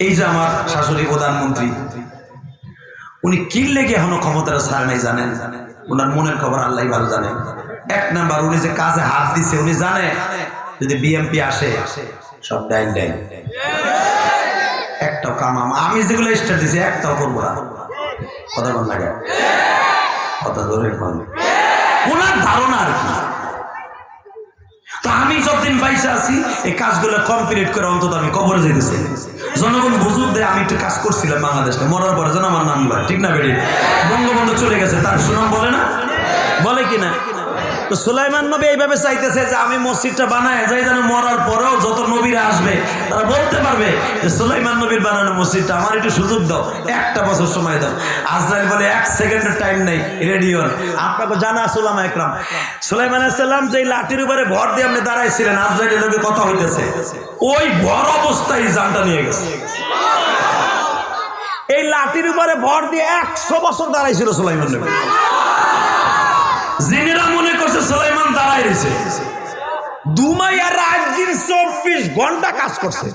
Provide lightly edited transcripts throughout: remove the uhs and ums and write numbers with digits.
এই যে আমার শাশুড়ি প্রধানমন্ত্রী, উনি কি লেগে এখনো ক্ষমতাটা ছাড়ে নাই জানেন? ওনার মনের খবর আল্লাহ ভালো জানে। এক নাম্বার, উনি যে কাজে হাত দিছে, উনি জানে যদি বিএমপি আসে সব ডাইন ডাইন, একটাও কামাম আমি যেগুলো স্টার্ট দিছি একটাও করবো না। কথা বল লাগে, কথা ধরে ওনার ধারণা আর কি। তো আমি যতদিন বাইসে আছি এই কাজগুলো কমপ্লিট করে অন্তত আমি কবরে যেতেছি। জনগণ বুঝুক দেয় আমি একটু কাজ করছিলাম বাংলাদেশে, মরার পরে যেন আমার নাম বলে, ঠিক না বেটি? বঙ্গবন্ধু চলে গেছে, তার সুনাম বলে না, বলে কিনা? তো সুলাইমান নবী এইভাবে চাইতেছে যে আমি মসজিদটা বানায় যাই, যেন মরার পরেও যত নবীরা আসবে তারা বলতে পারবে যে সুলাইমান নবীর বানানো মসজিদটা, আমার একটু সুযোগ দাও, একটা বছর সময় দাও। আজরাইল বলে 1 সেকেন্ডের টাইম নেই, রেডি হন। আপনাকে জানা আছে উলামা একরাম, সুলাইমান আলাইহিস সালাম যে লাঠির উপরে ভর দিয়ে আপনি দাঁড়াইছিলেন, আজরাইলের লগে কথা হইতেছে, ওই ভর অবস্থায় জানটা নিয়ে গেছে। এই লাঠির উপরে ভর দিয়ে 100 বছর দাঁড়াইছিল সুলাইমান নবী। জিনেরা মনে করছে সুলাইমান দাঁড়াই রয়েছে, দুমাইয়া রাত দিন 24 ঘন্টা কাজ করছে।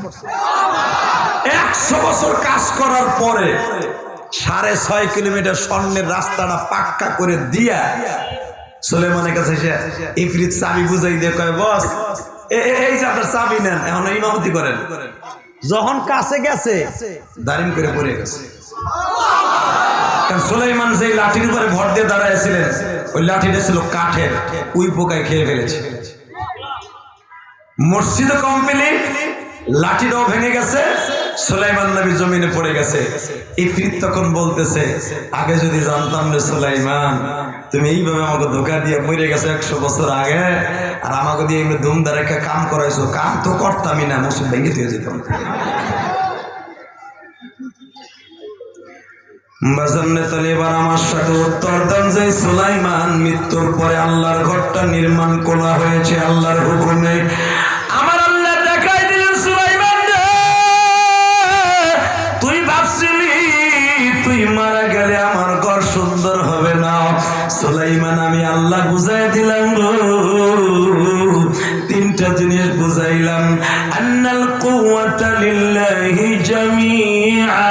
100 বছর কাজ করার পরে 6.5 কিলোমিটার স্বর্ণের রাস্তাটা পাক্কা করে দিয়া সুলাইমানের কাছে এসে ইফরিত চাবি বুঝাই দিয়ে কয়, বস এই যে আপনার চাবি নেন, এখন ইমামতি করেন। যখন কাছে গেছে দাঁড়িম করে পড়ে গেছে। সুলাইমান যে লাঠির উপরে ভর দিয়ে দাঁড়াইছিলেন, ওই লাঠিটা ছিল কাঠের, উই পোকায় খেয়ে ফেলেছে। মসজিদও কমপ্লিট, লাঠিটাও ভেঙে গেছে, সুলাইমান নবী জমিনে পড়ে গেছে। ইফরিত তখন বলতেছে, আগে যদি জানতাম রে সুলাইমান, তুমি এইভাবে আমাকে ধোকা দিয়ে মরে গেছে 100 বছর আগে, আর আমাকে দিয়ে এমনি ধুমধার একটা কাম করাইছো, কাম তো করতামই না, মসজিদ ভেঙে দিয়ে যেতাম। এবার আমার সাথে উত্তর দেন যে সুলাইমান মৃত্যুর পরে আল্লাহর ঘরটা নির্মাণ করা হয়েছে আল্লাহর হুকুমে। আমার আল্লাহ দেখাই দিলেন, সুলাইমান রে, তুই ভাবছিলি তুই মারা গেলে আমার ঘর সুন্দর হবে না। সুলাইমান, আমি আল্লাহ বুঝাই দিলাম গো, 3টা জিনিস বুঝাইলাম। আন্নাল কুওয়াতা লিল্লাহি জামিআ,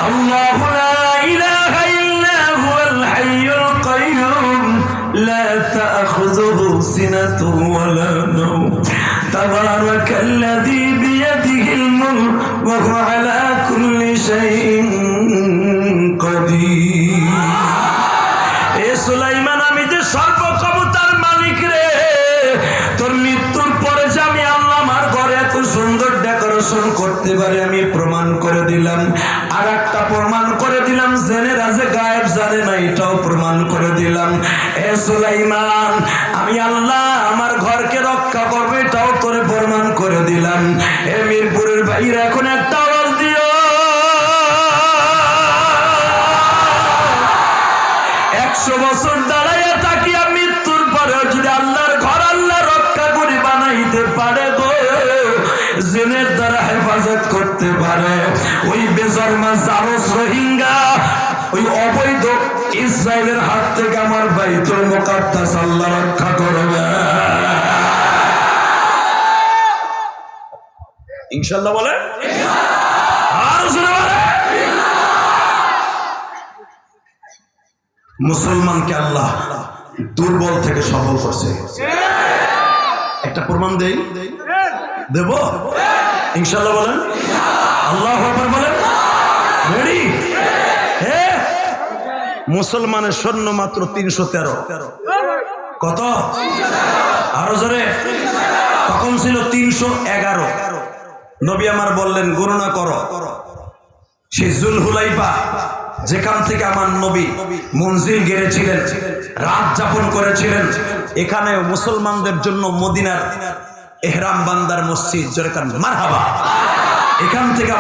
الله لا إله إلا هو الحي القيوم لا تأخذه سنة ولا نوم تبارك الذي بيده الملك وهو على كل شيء قدير। এ সুলাইমান, আমি যে সর্বক্ষমতার মালিক রে, তোর মৃত্যুর পরে যে আমি আল্লাহ আমার ঘরে এত সুন্দর ডেকোরেশন করতে পারি আমি প্রমাণ করে দিলাম। আর একটা প্রমাণ করে দিলাম, জেনেরা যে গায়েব জানে না, এটাও প্রমাণ করে দিলাম। এ সুলাইমান, আমি আল্লাহ আমার ঘরকে রক্ষা করবো, এটাও তোরে প্রমাণ করে দিলাম। এ মিরপুরের ভাইরা এখন একটা আওয়াজ দিও, 100 বছর দাঁড়াইয়া তাকিয়া মৃত্যুর পরেও যদি আল্লাহর ঘর আল্লাহ রক্ষা করে বানাইতে পারে গো, জিনের দ্বারা হেফাজত করতে পারে, ওই বেজন্মা জারস রোহিঙ্গা, ওই অবৈধ ইসরায়েলের হাত থেকে আমার বাইতুল মুকাদ্দাস আল্লাহ রক্ষা করবে ইনশাআল্লাহ। বলে আর জোরে বলে, মুসলমানকে আল্লাহ দুর্বল থেকে সবল করছে। একটা প্রমাণ দেই, দেব ইনশাআল্লাহ। বলেন আল্লাহু আকবার, বলেন রেডি? মুসলমানের সৈন্য মাত্র 313। কত? আরো জোরে। তখন ছিল 311। নবী আমার বললেন গণনা করো। সেই জুলহুলাইফা যেখান থেকে আমার নবী মঞ্জিল গেড়েছিলেন, রাত যাপন করেছিলেন, এখানে মুসলমানদের জন্য মদিনার এহরাম বান্দার মসজিদ, যেরকম মারহাবা, এখান থেকে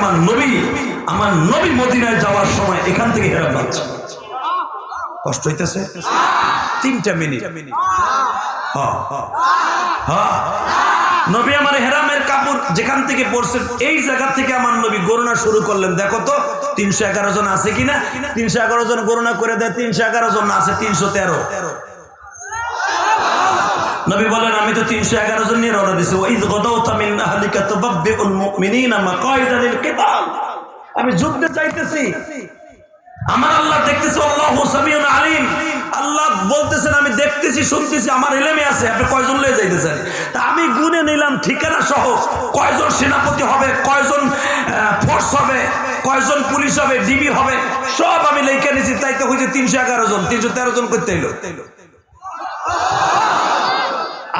আমার নবী মদিনায় যাওয়ার সময় এখান থেকে এহরাম বাঁধছে। কষ্ট হইতেছে? 3টা মিনিট। নবী আমার হেরামের কাপড় যেখান থেকে পরছেন, এই জায়গা থেকে আমার নবী গণনা শুরু করলেন। দেখো তো 311 জন আছে কিনা। 311 জন গণনা করে দেয়, 311 জন আছে 313। নবী বলেন আমি তো 311 জন নিয়ে রওনা দিছি। ওয়াইদ গাদাওতা মিন আহলিকা তুবাব্বিউল মুমিনিনা মাকাইদা লিল কিতাল। আমি যুদ্ধে যাইতেছি, আমার আল্লাহ দেখতেছে, আল্লাহু সামিউন আলিম। আল্লাহ বলতেছেন আমি দেখতেছি শুনতেছি, আমার ইলমে আছে আপনি কয়জন লয়ে যাইতেছেন। তা আমি গুনে নিলাম ঠিকানা সহ কয়জন সেনাপতি হবে, কয়জন ফোর্স হবে, কয়জন পুলিশ হবে, ডিবি হবে, সব আমি লিখে নিয়েছি। তাই তো হয়েছে 311 জন, 313 জন করতে এলো।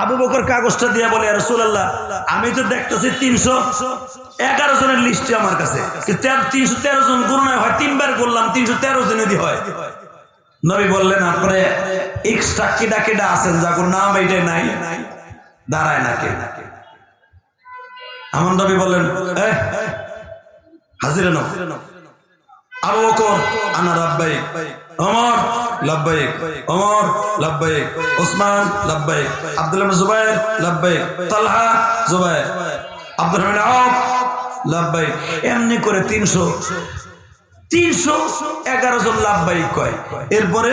আবু বকর কাগজটা দিয়ে বলে রাসূলুল্লাহ আমি তো দেখতেছি 311 জনের লিস্টে আমার কাছে, 313 জন গুণনায় হয়, 3 বার করলাম 313 জন যদি হয়। নবী বললেন আপনি এক্সট্রা কেডা কেডা আছেন যার নাম এইটা নাই, দাঁড়ায় না কে? আমার নবী বললেন হাজিরা নাও। আবু বকর আনা লাব্বাইক, ওমর লাব্বাইক, ওমর লাব্বাইক, ওসমান লাব্বাইক, আব্দুল্লাহ ইবনে জুবাইর লাব্বাইক, তালহা জুবাইর, আব্দুর রহমান আউফ লাব্বাইক। এমনি করে 311 জন লাব্বাইক কয়। এরপরে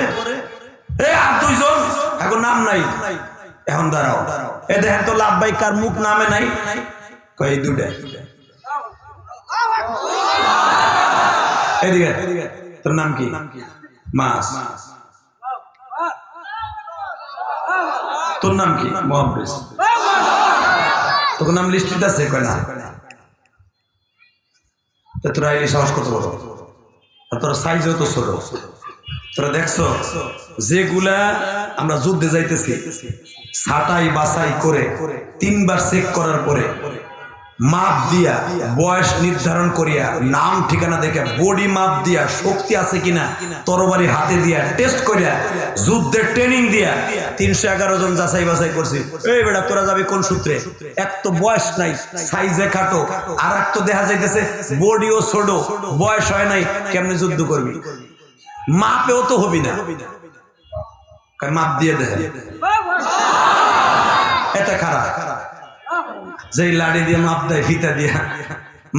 আর 2 জন এখন নাম নাই, এখন দাঁড়াও এ দেখেন তো লাব্বাইক কার মুখ নামে নাই, কয় এই দুটা। এদিকে তোর নাম কি? মাস। তোর নাম কি? মুহাব্বিস। তোর নাম লিস্টিতে আছে? কয় না। তোরা আইলি সাহস কত বড়, আর তোরা সাইজও তো ছোট। তোরা দেখছো যেগুলা আমরা যুদ্ধে যাইতেছি ছাটাই বাছাই করে 3 বার চেক করার পরে মাপ দিয়া, বয়স নির্ধারণ করিয়া, নাম ঠিকানা দেখে, বডি মাপ দিয়া, শক্তি আছে কিনা তরবারি হাতে দিয়া টেস্ট করিয়া, যুদ্ধের ট্রেনিং দিয়া 311 জন যাচাই বাছাই করছি। এই বেটা তোরা যাবি কোন সূত্রে? এক তো বয়স নাই, সাইজে খাটো, আর এক তো দেখা যাইতেছে বডিও ছোট, বয়স হয় নাই, কেমনে যুদ্ধ করবি? মাপেও তো হবি না, মাপ দিয়ে দেখে এটা খারাপ। যে লাড়ি দিয়ে মাপ দেয়, ফিতা দিয়ে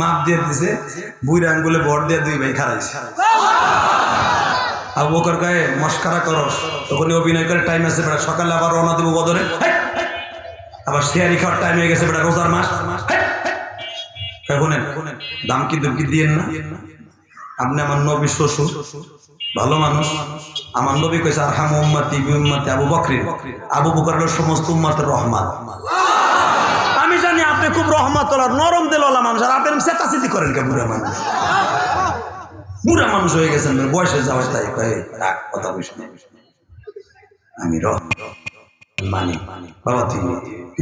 মাপ দিয়ে দিছে, বুড়া আঙ্গুলে ভর দিয়ে 2 ভাই খারাইছে। আবু বকর কয় মস্কারা করস, তখন অভিনয় করে টাইম আছে বেটা, সকালে আবার রওনা দিব বদরে, আবার শেয়ারি খাওয়ার টাইম হয়ে গেছে বেটা, রোজার মাস। শুনেন দাম কিন্তু দিয়েন না, আপনি আমার নবী শ্বশুর, ভালো মানুষ। আমার নবী কইছে আরহামু উম্মতি বিউম্মতি আবু বকর। আবু বকর হলো সমস্ত উম্মতের রহমান। আমি জানি আপনি খুব রহমাতুল্লাহ নরম দিলওয়ালা মানুষ, আর আপনি চেতাচিতি করেন কে? বুড়া মানুষ, বুড়া মানুষ হয়ে গেছেন, বয়সে যাওয়ার তাই কয়ে কথা বলছি আমি মানি। বাবা তুই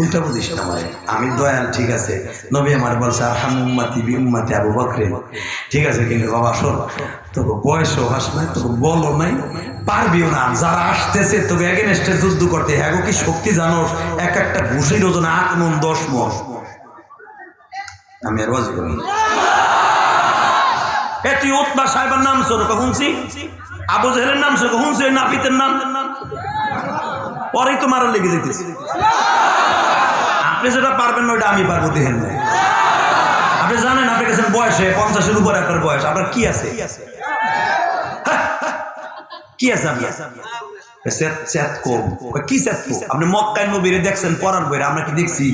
উল্টা বুঝিস না ভাই, আমি দয়াল ঠিক আছে। নবী আমার বলছে আরহামু উম্মতি বিউম্মতি আবু বকর, ঠিক আছে, কিন্তু বাবা শোন তোকে বয়সও হাস নাই, তোকে বলো নাই, পারবিও না। যারা আসতেছে তোকে এগেনস্টে যুদ্ধ করতে, হ্যাঁ কি শক্তি জানোস? এক একটা ঘুষির ওজন 8 মণ 10 মণ। আমি আর ওয়াজ করি তুই উতবা সাহেবের নাম শোনো শুনছি, আবু জেহেলের নাম শোনো শুনছি, ওই নাপিতের নাম, পরেই তো মারা লেগে যেতেছে। আপনি যেটা পারবেন না ওইটা আমি পারবো, দেখেন না। আপনি জানেন আপনি গেছেন বয়সে 50-এর উপরে, আপনার বয়স, আপনার কি আছে? কি আছে আপনার? আপনি মক্কায় নবীরে দেখছেন পরার বইরে, আমরা কি দেখছি?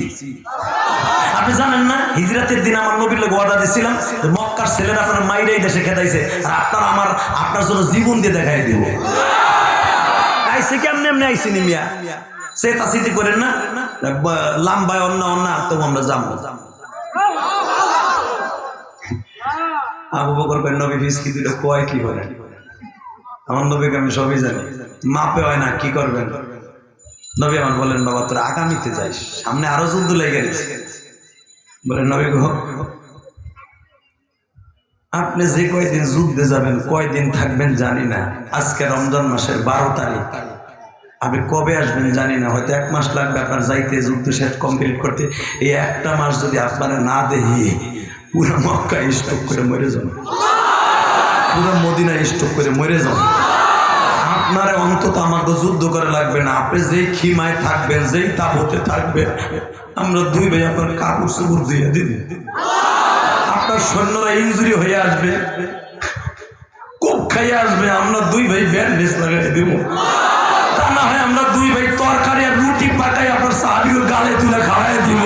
আপনি জানেন না হিজরাতের দিন আমার নবীর লোক ওয়াদা দিয়েছিলাম মক্কার ছেলেরা আপনার মাইরাই দেশে খেদাইছে, আর আপনার জন্য জীবন দিয়ে দেখাই দিব। আইসে কেমনে এমনি আইসি নি মিয়া, সে তাসিদি করেন না, লাম্বায় অন্য তবু আমরা যাবো। আবু বকর কয় নবী ফিসকি দুটো কয় কি হয়? আমার নবীকে আমি সবই জানি, মাপে হয় না, কি করবেন? নবী আমার বলেন বাবা তোরা আগামীতে যাইস, সামনে আরো যুদ্ধ লেগে গেছে। বলেন নবী গো আপনি যে কয়দিন যুদ্ধে যাবেন, কয়দিন থাকবেন জানি না। আজকে রমজান মাসের 12 তারিখ, আপনি কবে আসবেন জানি না, হয়তো 1 মাস লাগবে আপনার যাইতে, যুদ্ধ শেষ কমপ্লিট করতে। এই 1টা মাস যদি আপনারা না দেখি, পুরো মক্কা স্টপ করে মরে যাবেন, পুরো মদিনা স্টপ করে মরে যাবেন। আপনারা অন্তত আমাকে যুদ্ধ করে লাগবে না, আপনি যেই খিমায় থাকবেন, যেই তাবুতে থাকবেন, আমরা 2 ভাই আপনার কাপড় চোপড় দিয়ে দিন। আপনার সৈন্যরা ইনজুরি হয়ে আসবে, কোপ খাইয়ে আসবে, আমরা 2 ভাই ব্যান্ডেজ লাগাই দিব। তা না হয় আমরা 2 ভাই তরকারি আর রুটি রুটি পাকাই আপনার সাহাবিও গালে তুলে খাওয়াই দিব